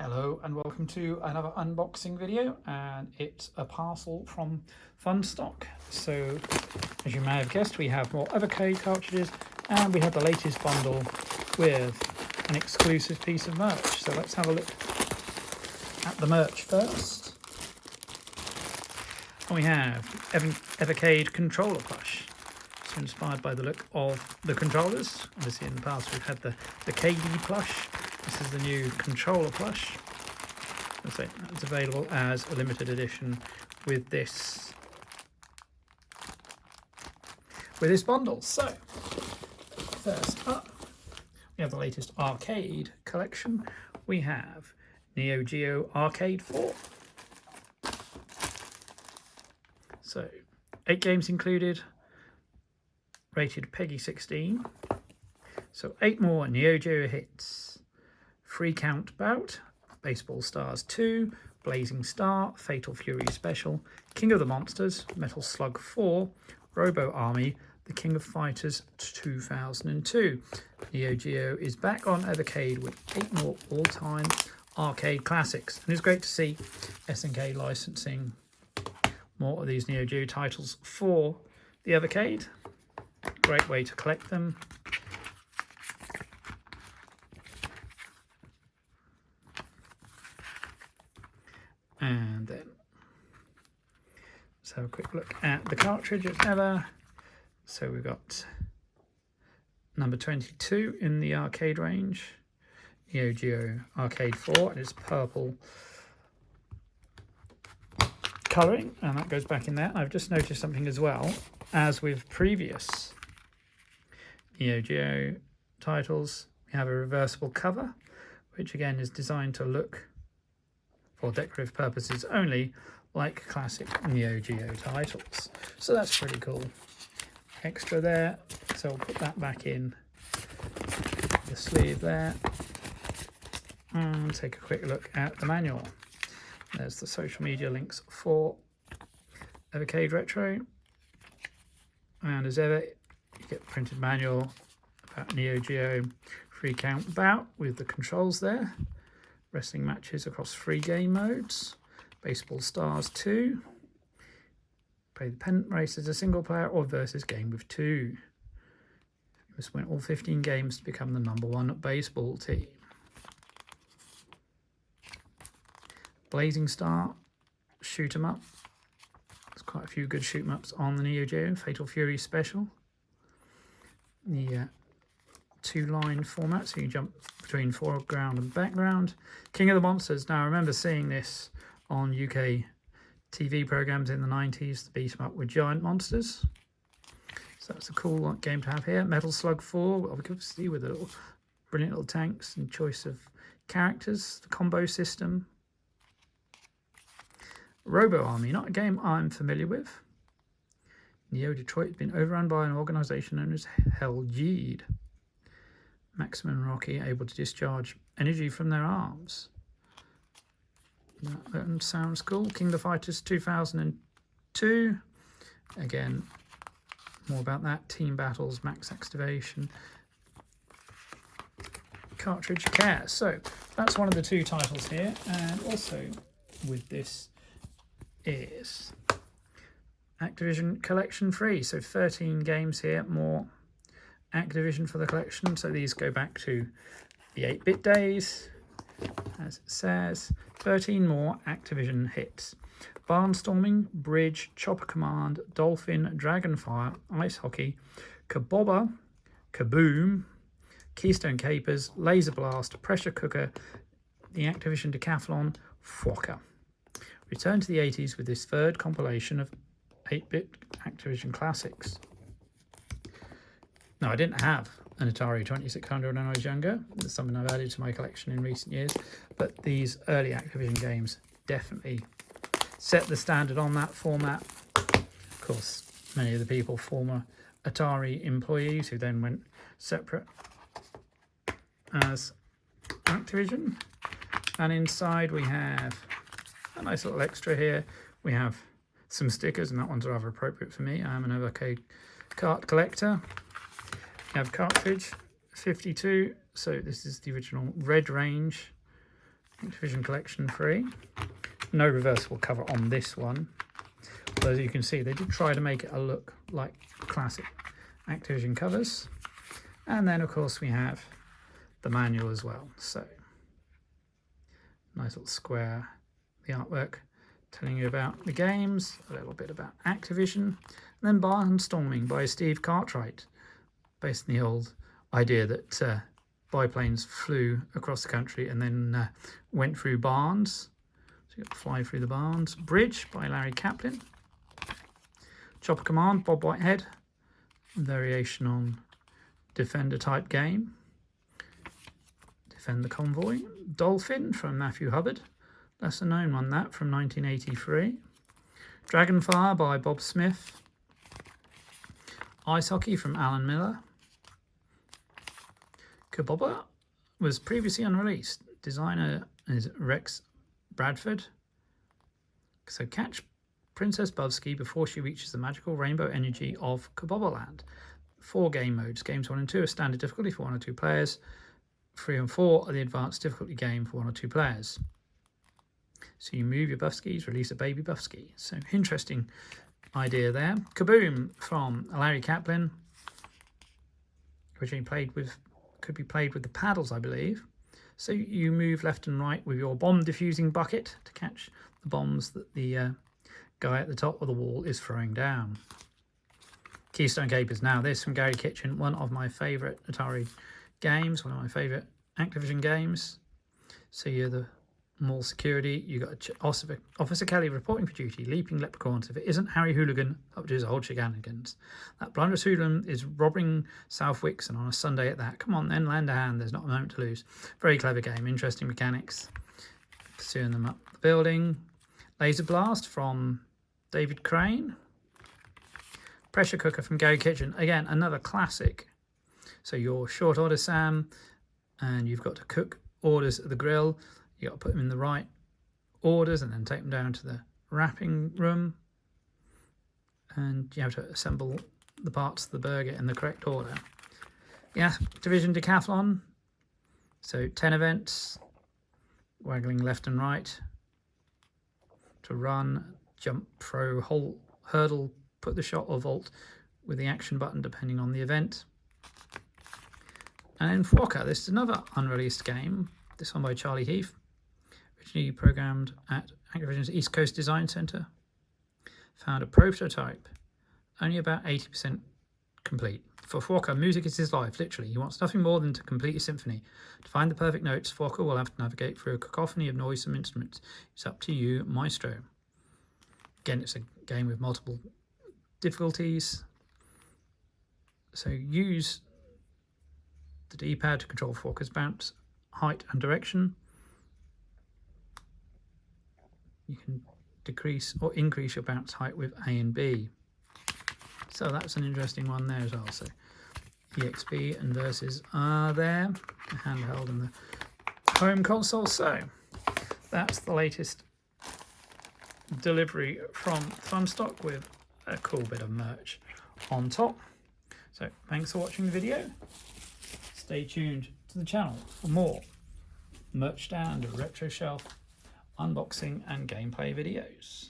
Hello and welcome to another unboxing video, and it's a parcel from Funstock. So as you may have guessed, we have more Evercade cartridges and we have the latest bundle with an exclusive piece of merch. So let's have a look at the merch first. And we have Evercade controller plush. So inspired by the look of the controllers. Obviously in the past we've had the KD plush. This is the new controller plush. So it's available as a limited edition with this bundle. So first up, we have the latest arcade collection. We have NeoGeo Arcade 4. So 8 games included, rated PEGI 16. So 8 more NeoGeo hits. Free Count Bout, Baseball Stars 2, Blazing Star, Fatal Fury Special, King of the Monsters, Metal Slug 4, Robo Army, The King of Fighters 2002. NeoGeo is back on Evercade with 8 more all-time arcade classics. And it's great to see SNK licensing more of these NeoGeo titles for the Evercade. Great way to collect them. And then let's have a quick look at the cartridge as ever. So we've got number 22 in the arcade range, NeoGeo Arcade 4, and it's purple colouring, and that goes back in there. I've just noticed something as well, as with previous NeoGeo titles, we have a reversible cover, which again is designed to look for decorative purposes only, like classic NeoGeo titles. So that's pretty cool. Extra there, so we'll put that back in the sleeve there. And take a quick look at the manual. There's the social media links for Evercade Retro. And as ever, you get the printed manual about NeoGeo Free Count Bout with the controls there. Wrestling matches across 3 game modes. Baseball Stars 2. Play the pennant race as a single player or versus game with 2. You must win all 15 games to become the #1 baseball team. Blazing Star shoot 'em up. There's quite a few good shoot 'em ups on the NeoGeo. Fatal Fury Special. The 2-line format, so you jump between foreground and background. King of the Monsters. Now I remember seeing this on UK TV programs in the 90s, to beat 'em up with giant monsters. So that's a cool game to have here. Metal Slug 4, obviously with the little brilliant little tanks and choice of characters. The combo system. Robo Army, not a game I'm familiar with. Neo Detroit has been overrun by an organisation known as Hellgeed. Maximum and Rocky able to discharge energy from their arms. That sounds cool. King of the Fighters 2002. Again, more about that. Team battles, max activation. Cartridge care. So that's one of the 2 titles here. And also with this is Activision Collection free. So 13 games here, more Activision for the collection. So these go back to the 8-bit days, as it says. 13 more Activision hits. Barnstorming, Bridge, Chopper Command, Dolphin, Dragonfire, Ice Hockey, Kabobba, KABOOM, Keystone Kapers, Laser Blast, Pressure Cooker, the Activision Decathlon, Fwocka. Return to the 80s with this 3rd compilation of 8-bit Activision classics. Now, I didn't have an Atari 2600 when I was younger. It's something I've added to my collection in recent years. But these early Activision games definitely set the standard on that format. Of course, many of the people, former Atari employees who then went separate as Activision. And inside we have a nice little extra here. We have some stickers, and that one's rather appropriate for me. I am an Evercade Cart collector. You have cartridge 52. So this is the original Red Range Activision Collection 3. No reversible cover on this one. But as you can see, they did try to make it a look like classic Activision covers. And then of course we have the manual as well. So nice little square, the artwork telling you about the games, a little bit about Activision, and then Barnstorming by Steve Cartwright, based on the old idea that biplanes flew across the country and then went through barns. So you got to fly through the barns. Bridge by Larry Kaplan. Chopper Command, Bob Whitehead, variation on Defender type game. Defend the Convoy. Dolphin from Matthew Hubbard, lesser known one, that from 1983. Dragonfire by Bob Smith. Ice Hockey from Alan Miller. Kabobba was previously unreleased. Designer is Rex Bradford. So catch Princess Bubsky before she reaches the magical rainbow energy of Kabobba Land. 4 game modes. Games 1 and 2 are standard difficulty for 1 or 2 players. 3 and 4 are the advanced difficulty game for 1 or 2 players. So you move your Buffskis, release a baby Buffski. So interesting idea there. KABOOM from Larry Kaplan. Originally could be played with the paddles, I believe. So you move left and right with your bomb diffusing bucket to catch the bombs that the guy at the top of the wall is throwing down. KEYSTONE KAPERS. Now this from Gary Kitchen, one of my favourite Atari games, one of my favourite Activision games. So you're the mall security, you got Officer Kelly reporting for duty, leaping leprechauns. If it isn't Harry Hooligan up to his old shenanigans. That blunderous hooligan is robbing Southwicks, and on a Sunday at that. Come on then, lend a hand, there's not a moment to lose. Very clever game, interesting mechanics. Pursuing them up the building. Laser Blast from David Crane. Pressure Cooker from Gary Kitchen. Again, another classic. So your short order Sam, and you've got to cook orders at the grill. You got to put them in the right orders and then take them down to the wrapping room. And you have to assemble the parts of the burger in the correct order. Yeah, Activision Decathlon. So 10 events, waggling left and right to run, jump, throw, hurdle, put the shot or vault with the action button depending on the event. And then Fwocka, this is another unreleased game, this one by Charlie Heath, originally programmed at Activision's East Coast Design Centre. Found a prototype, only about 80% complete. For Fwocka, music is his life, literally. He wants nothing more than to complete a symphony. To find the perfect notes, Fwocka will have to navigate through a cacophony of noisome instruments. It's up to you, maestro. Again, it's a game with multiple difficulties. So use the D-pad to control Fwocka's bounce, height and direction. You can decrease or increase your bounce height with A and B. So that's an interesting one there as well. So EXP and Versus are there, the handheld and the home console. So that's the latest delivery from Funstock with a cool bit of merch on top. So thanks for watching the video. Stay tuned to the channel for more merch stand, retro shelf, unboxing and gameplay videos.